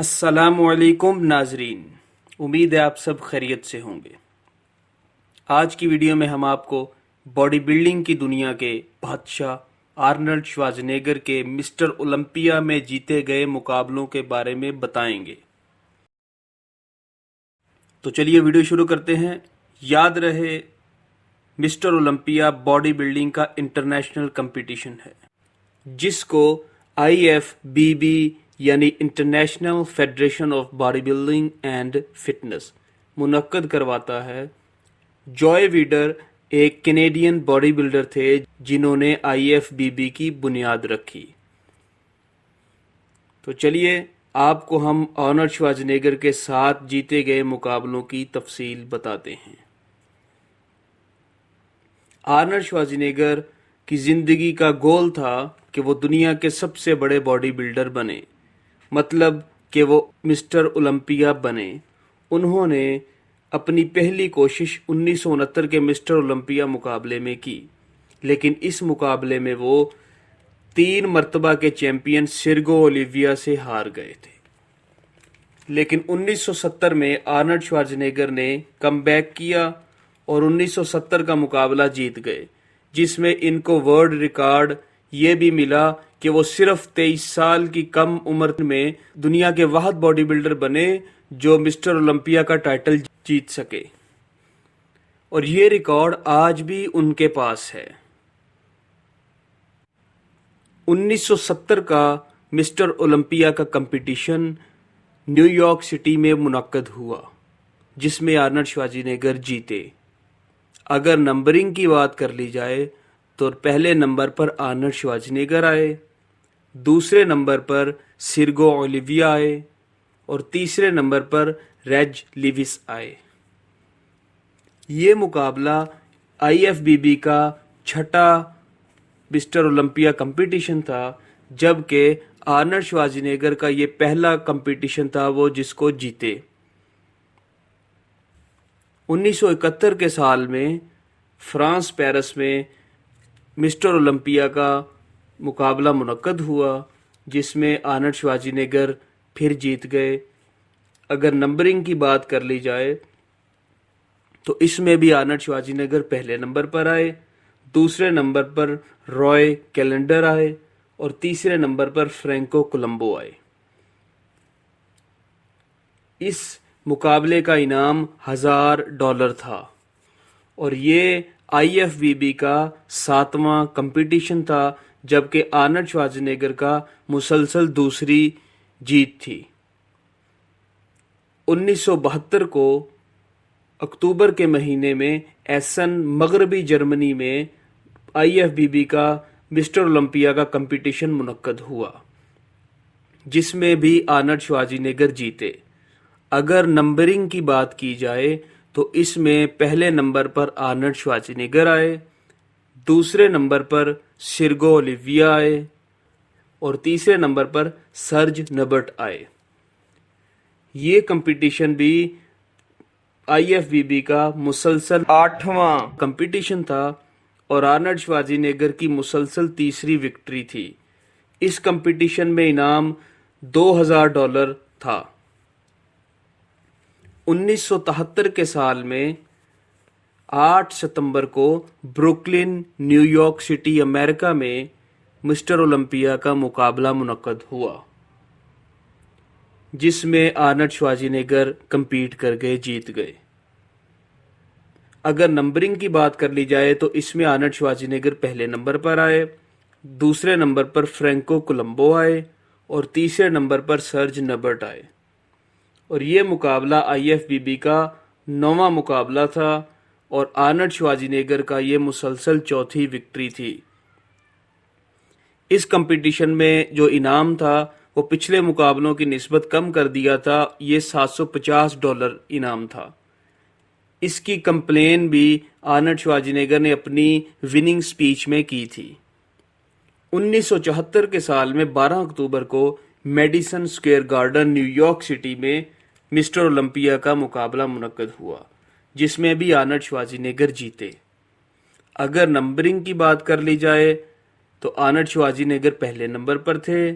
السلام علیکم ناظرین، امید ہے آپ سب خیریت سے ہوں گے۔ آج کی ویڈیو میں ہم آپ کو باڈی بلڈنگ کی دنیا کے بادشاہ آرنلڈ شوازنیگر کے مسٹر اولمپیا میں جیتے گئے مقابلوں کے بارے میں بتائیں گے۔ تو چلیے ویڈیو شروع کرتے ہیں۔ یاد رہے، مسٹر اولمپیا باڈی بلڈنگ کا انٹرنیشنل کمپٹیشن ہے جس کو IFBB یعنی international federation of body building and fitness منعقد کرواتا ہے۔ جوائے ویڈر ایک کینیڈین باڈی بلڈر تھے جنہوں نے IFBB کی بنیاد رکھی۔ تو چلیے آپ کو ہم آرنلڈ شوازنیگر کے ساتھ جیتے گئے مقابلوں کی تفصیل بتاتے ہیں۔ آرنلڈ شوازنیگر کی زندگی کا گول تھا کہ وہ دنیا کے سب سے بڑے باڈی بلڈر بنے، مطلب کہ وہ مسٹر اولمپیا بنے۔ انہوں نے اپنی پہلی کوشش 1969 کے مسٹر اولمپیا مقابلے میں کی، لیکن اس مقابلے میں وہ 3 مرتبہ کے چیمپئن سیرگو اولیویا سے ہار گئے تھے۔ لیکن 1970 میں آرنلڈ شوازنیگر نے کم بیک کیا اور 1970 کا مقابلہ جیت گئے، جس میں ان کو ورلڈ ریکارڈ یہ بھی ملا کہ وہ صرف 23 سال کی کم عمر میں دنیا کے واحد باڈی بلڈر بنے جو مسٹر اولمپیا کا ٹائٹل جیت سکے، اور یہ ریکارڈ آج بھی ان کے پاس ہے۔ 1970 کا مسٹر اولمپیا کا کمپٹیشن نیو یارک سٹی میں منعقد ہوا جس میں آرنلڈ شوازنیگر جیتے۔ اگر نمبرنگ کی بات کر لی جائے تو پہلے نمبر پر آرنلڈ شوازنیگر آئے، دوسرے نمبر پر سیرگو اولیویا آئے اور تیسرے نمبر پر ریج لیوس آئے۔ یہ مقابلہ IFBB کا چھٹا مسٹر اولمپیا کمپٹیشن تھا، جبکہ آرنلڈ شوازنیگر کا یہ پہلا کمپٹیشن تھا وہ جس کو جیتے۔ 1971 کے سال میں فرانس پیرس میں مسٹر اولمپیا کا مقابلہ منعقد ہوا جس میں آرنلڈ شوازنیگر پھر جیت گئے۔ اگر نمبرنگ کی بات کر لی جائے تو اس میں بھی آرنلڈ شوازنیگر پہلے نمبر پر آئے، دوسرے نمبر پر روائے کیلنڈر آئے اور تیسرے نمبر پر فرینکو کولمبو آئے۔ اس مقابلے کا انعام $1000 تھا اور یہ IFBB کا 7واں کمپٹیشن تھا، جبکہ آرنلڈ شوازنیگر کا مسلسل دوسری جیت تھی۔ 1972 کو اکتوبر کے مہینے میں ایسن مغربی جرمنی میں IFBB کا مسٹر اولمپیا کا کمپٹیشن منعقد ہوا جس میں بھی آرنلڈ شوازنیگر جیتے۔ اگر نمبرنگ کی بات کی جائے تو اس میں پہلے نمبر پر آرنلڈ شوازنیگر آئے، دوسرے نمبر پر سیرگو اولیویا آئے اور تیسرے نمبر پر سرج نبرٹ آئے۔ یہ کمپٹیشن بھی IFBB کا مسلسل 8واں کمپٹیشن تھا اور آرنلڈ شوازنیگر کی مسلسل تیسری وکٹری تھی۔ اس کمپٹیشن میں انعام $2000 تھا۔ 1973 کے سال میں 8 ستمبر کو بروکلن نیو یارک سٹی امریکہ میں مسٹر اولمپیا کا مقابلہ منعقد ہوا جس میں آرنلڈ شوازنیگر کمپیٹ کر گئے، جیت گئے۔ اگر نمبرنگ کی بات کر لی جائے تو اس میں آرنلڈ شوازنیگر پہلے نمبر پر آئے، دوسرے نمبر پر فرینکو کولمبو آئے اور تیسرے نمبر پر سرج نبرٹ آئے، اور یہ مقابلہ IFBB کا 9واں مقابلہ تھا اور آرنلڈ شوازنیگر کا یہ مسلسل چوتھی وکٹری تھی۔ اس کمپٹیشن میں جو انعام تھا وہ پچھلے مقابلوں کی نسبت کم کر دیا تھا، یہ $750 انعام تھا۔ اس کی کمپلین بھی آرنلڈ شوازنیگر نے اپنی وننگ سپیچ میں کی تھی۔ 1974 کے سال میں 12 اکتوبر کو medicine square garden new York city میں مسٹر اولمپیا کا مقابلہ منعقد ہوا جس میں بھی آرنلڈ شوازنیگر جیتے۔ اگر نمبرنگ کی بات کر لی جائے تو آرنلڈ شوازنیگر پہلے نمبر پر تھے،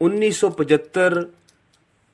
1975